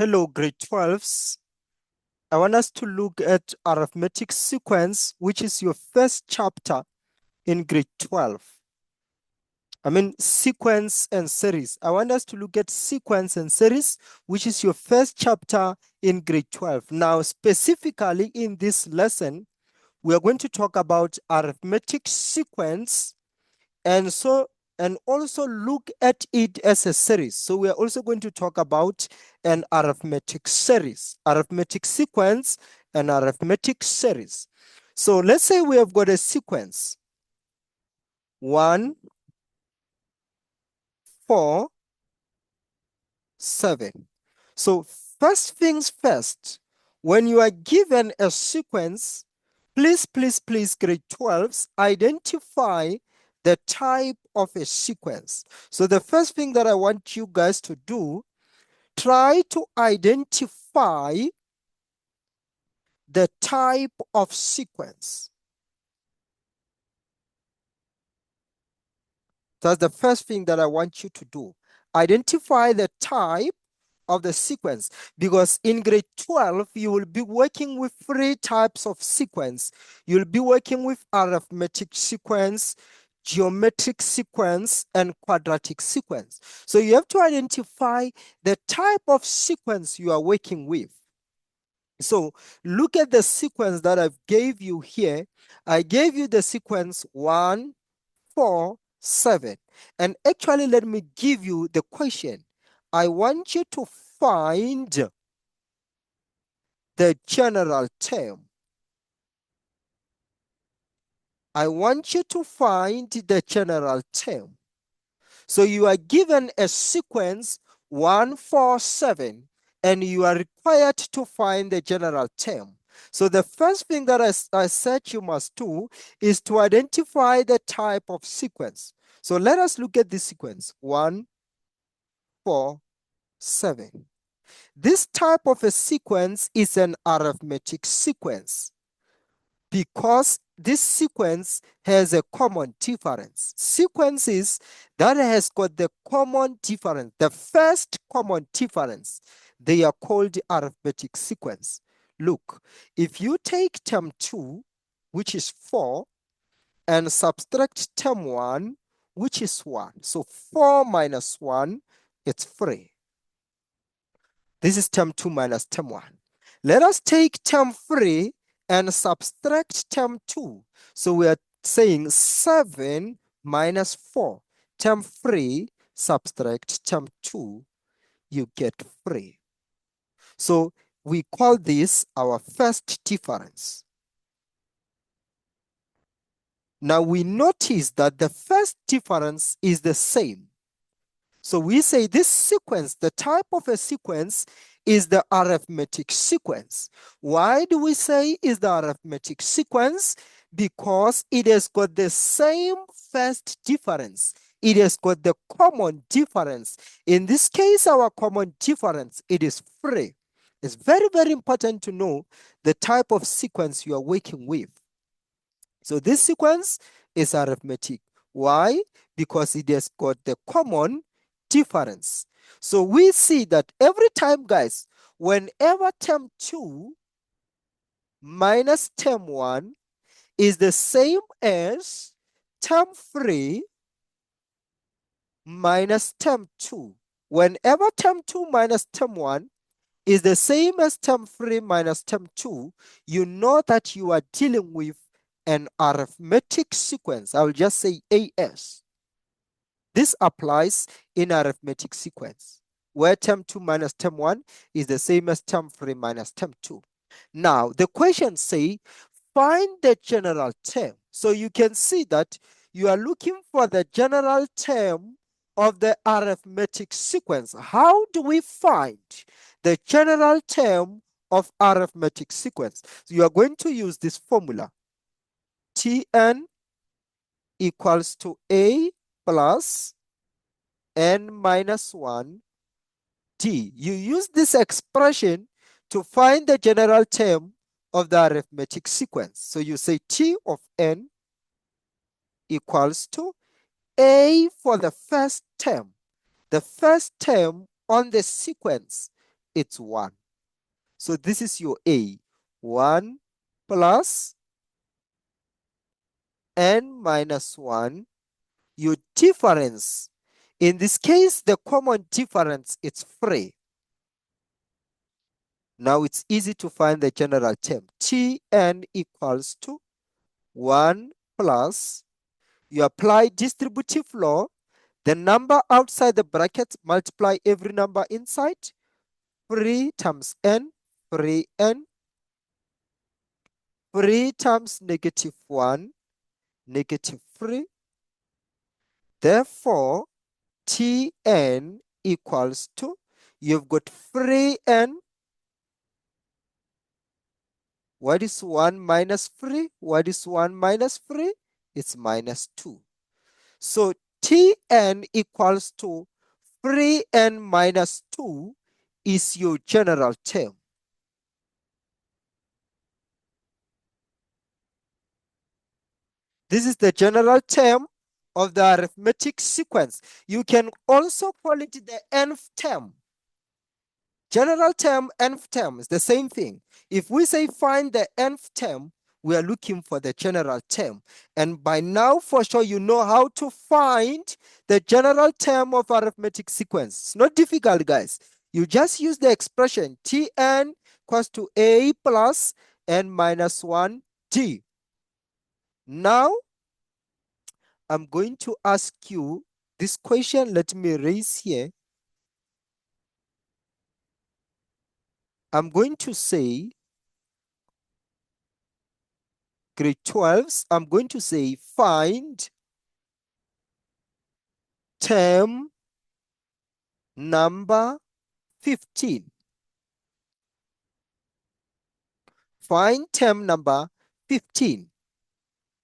Hello, grade 12s. I want us to look at arithmetic sequence, which is your first chapter in grade 12. I mean, sequence and series. I want us to look at sequence and series, which is your first chapter in grade 12. Now, specifically in this lesson, we are going to talk about arithmetic sequence and also look at it as a series. So we are also going to talk about an arithmetic series, arithmetic sequence, and arithmetic series. So let's say we have got a sequence 1, 4, 7. So first things first, when you are given a sequence, please, grade 12s, identify the type of a sequence. So the first thing that I want you guys to do, try to identify the type of sequence. That's the first thing that I want you to do. Identify the type of the sequence, because in grade 12 you will be working with 3 types of sequence. You'll be working with arithmetic sequence, geometric sequence, and quadratic sequence. So you have to identify the type of sequence you are working with. So look at the sequence that I gave you here. I gave you the sequence 1, 4, 7. And actually, let me give you the question. I want you to find the general term. I want you to find the general term. So you are given a sequence 1, 4, 7, and you are required to find the general term. So the first thing that I said you must do is to identify the type of sequence. So let us look at this sequence 1, 4, 7. This type of a sequence is an arithmetic sequence because this sequence has a common difference. Sequences that has got the common difference, the first common difference, they are called arithmetic sequence. Look, if you take term 2, which is 4, and subtract term 1, which is 1. So 4 minus 1, it's 3. This is term 2 minus term 1. Let us take term 3 and subtract term 2. So we are saying 7 minus 4. Term 3 subtract term 2, you get 3. So we call this our first difference. Now we notice that the first difference is the same. So we say this sequence, the type of a sequence is the arithmetic sequence. Why do we say is the arithmetic sequence? Because it has got the same first difference. It has got the common difference. In this case, our common difference, it is 3. It's very important to know the type of sequence you are working with. So this sequence is arithmetic. Why? Because it has got the common difference. So we see that every time, guys, whenever term 2 minus term 1 is the same as term 3 minus term 2. Whenever term 2 minus term 1 is the same as term 3 minus term 2, you know that you are dealing with an arithmetic sequence. I will just say AS. This applies in arithmetic sequence, where term 2 minus term 1 is the same as term 3 minus term 2. Now, the question say, find the general term. So you can see that you are looking for the general term of the arithmetic sequence. How do we find the general term of arithmetic sequence? So you are going to use this formula. Tn equals to A plus n minus 1 t. You use this expression to find the general term of the arithmetic sequence. So you say t of n equals to A for the first term. The first term on the sequence it's 1. So this is your A. 1 plus n minus 1. Your difference, in this case, the common difference is 3. Now it's easy to find the general term. Tn equals to 1 plus, you apply distributive law, the number outside the bracket multiply every number inside, 3 times n, 3n, 3 times negative 1, negative 3. Therefore, Tn equals to, you've got 3n. What is 1 minus 3? What is 1 minus 3? It's minus 2. So Tn equals to 3n minus 2 is your general term. This is the general term of the arithmetic sequence. You can also call it the nth term. General term, nth term is the same thing. If we say find the nth term, we are looking for the general term. And by now, for sure, you know how to find the general term of arithmetic sequence. It's not difficult, guys. You just use the expression Tn equals to A plus n minus 1 D. Now, I'm going to ask you this question. Let me raise here. I'm going to say, grade 12s, I'm going to say find term number 15. Find term number 15.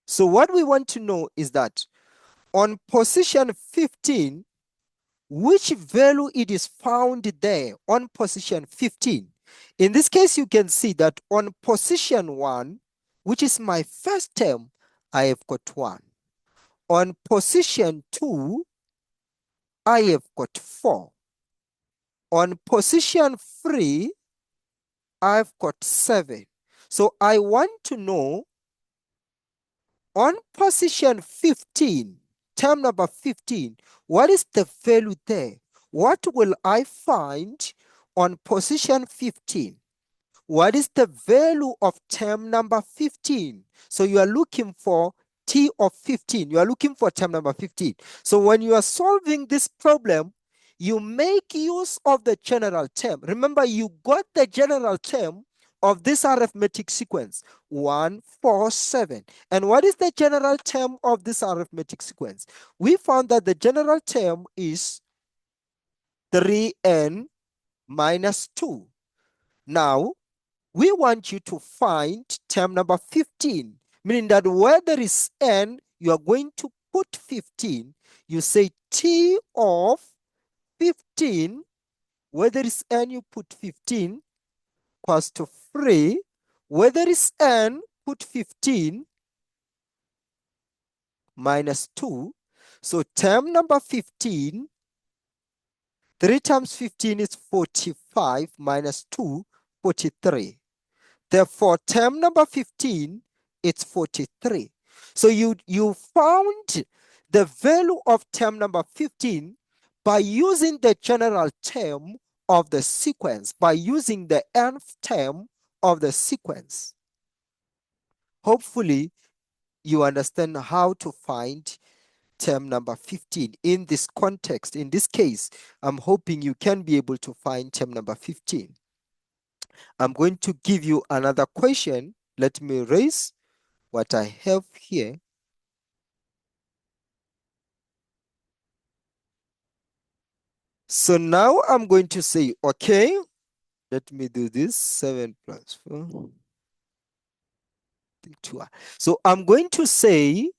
So what we want to know is that on position 15, which value it is found there on position 15. In this case, you can see that on position 1, which is my first term, I have got 1. On position 2, I have got 4. On position 3, I've got 7. So I want to know on position 15, term number 15, what is the value there? What will I find on position 15? What is the value of term number 15? So you are looking for T of 15. You are looking for term number 15. So when you are solving this problem, you make use of the general term. Remember, you got the general term of this arithmetic sequence, 1, 4, 7. And what is the general term of this arithmetic sequence? We found that the general term is 3n minus 2. Now, we want you to find term number 15, meaning that where there is n, you are going to put 15. You say T of 15, where there is n, you put 15, equals to 3. Where there is n, put 15 minus 2. So term number 15, 3 times 15 is 45 minus 2, 43. Therefore, term number 15, it's 43. So you found the value of term number 15 by using the general term of the sequence, by using the nth term of the sequence. Hopefully, you understand how to find term number 15 in this context. In this case, I'm hoping you can be able to find term number 15. I'm going to give you another question. Let me raise what I have here. So now I'm going to say, okay, let me do this, 7 plus 4. 2. So I'm going to say,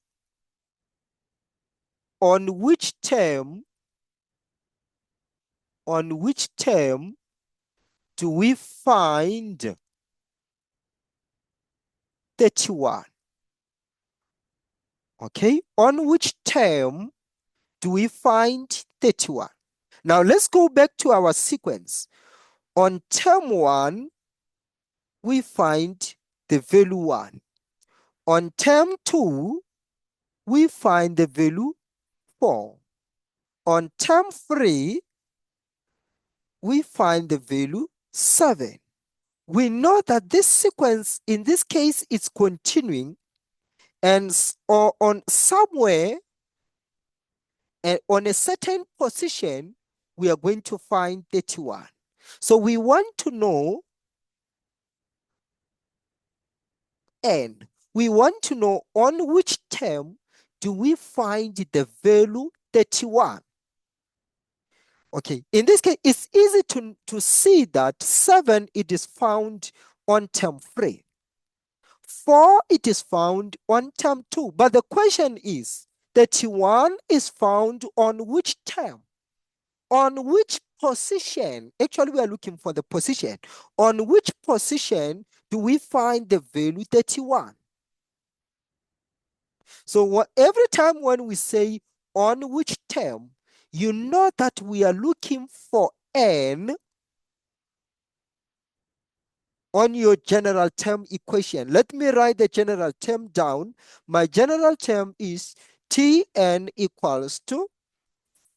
on which term do we find 31? Okay, on which term do we find 31? Now let's go back to our sequence. On term 1, we find the value 1. On term 2, we find the value 4. On term 3, we find the value 7. We know that this sequence, in this case, is continuing, and or on somewhere and on a certain position, we are going to find 31. So we want to know n. We want to know on which term do we find the value 31. Okay, in this case, it's easy to see that 7, it is found on term 3. 4, it is found on term 2. But the question is, 31 is found on which term? On which position? Actually, we are looking for the position. On which position do we find the value 31? So every time when we say on which term, you know that we are looking for n on your general term equation. Let me write the general term down. My general term is Tn equals to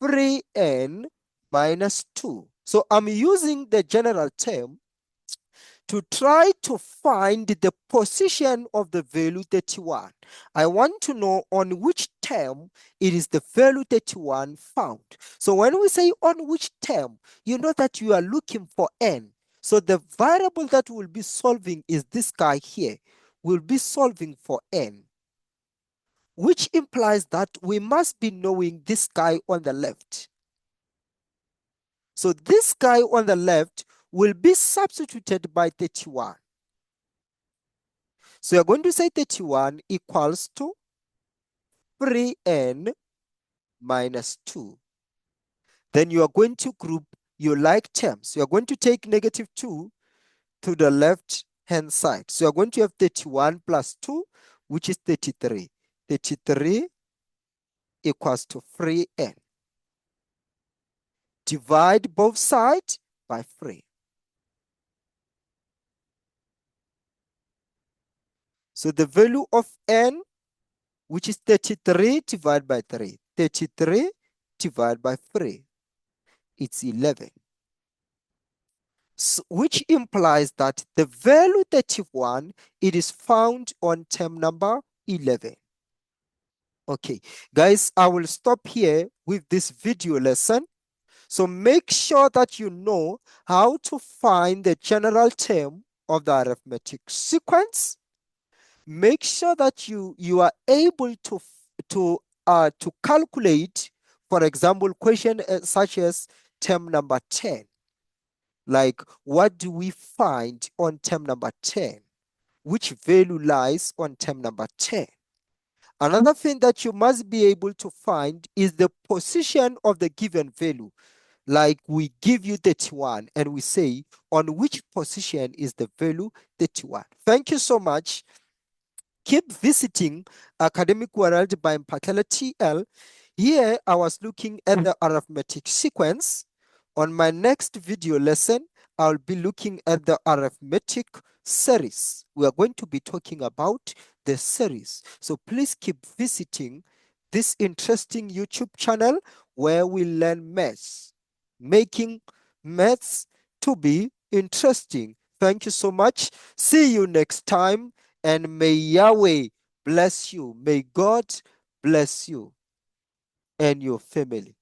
3n minus 2. So I'm using the general term to try to find the position of the value 31. I want to know on which term it is the value 31 found. So when we say on which term, you know that you are looking for n. So the variable that we'll be solving is this guy here. We'll be solving for n, which implies that we must be knowing this guy on the left. So this guy on the left will be substituted by 31. So you're going to say 31 equals to 3n minus 2. Then you are going to group your like terms. You are going to take negative 2 to the left hand side. So you're going to have 31 plus 2, which is 33. 33 equals to 3n. Divide both sides by 3. So the value of n, which is 33 divided by 3. 33 divided by 3. It's 11. So, which implies that the value 31, it is found on term number 11. Okay, guys, I will stop here with this video lesson. So make sure that you know how to find the general term of the arithmetic sequence. Make sure that you are able to calculate, for example, question such as term number 10. Like, what do we find on term number 10? Which value lies on term number 10? Another thing that you must be able to find is the position of the given value. Like, we give you 31 and we say on which position is the value 31. Thank you so much. Keep visiting Academic World by Mpakela TL. Here I was looking at the arithmetic sequence. On my next video lesson, I'll be looking at the arithmetic series. We are going to be talking about the series. So please keep visiting this interesting YouTube channel where we learn maths, making maths to be interesting. Thank you so much. See you next time, and may Yahweh bless you. May God bless you and your family.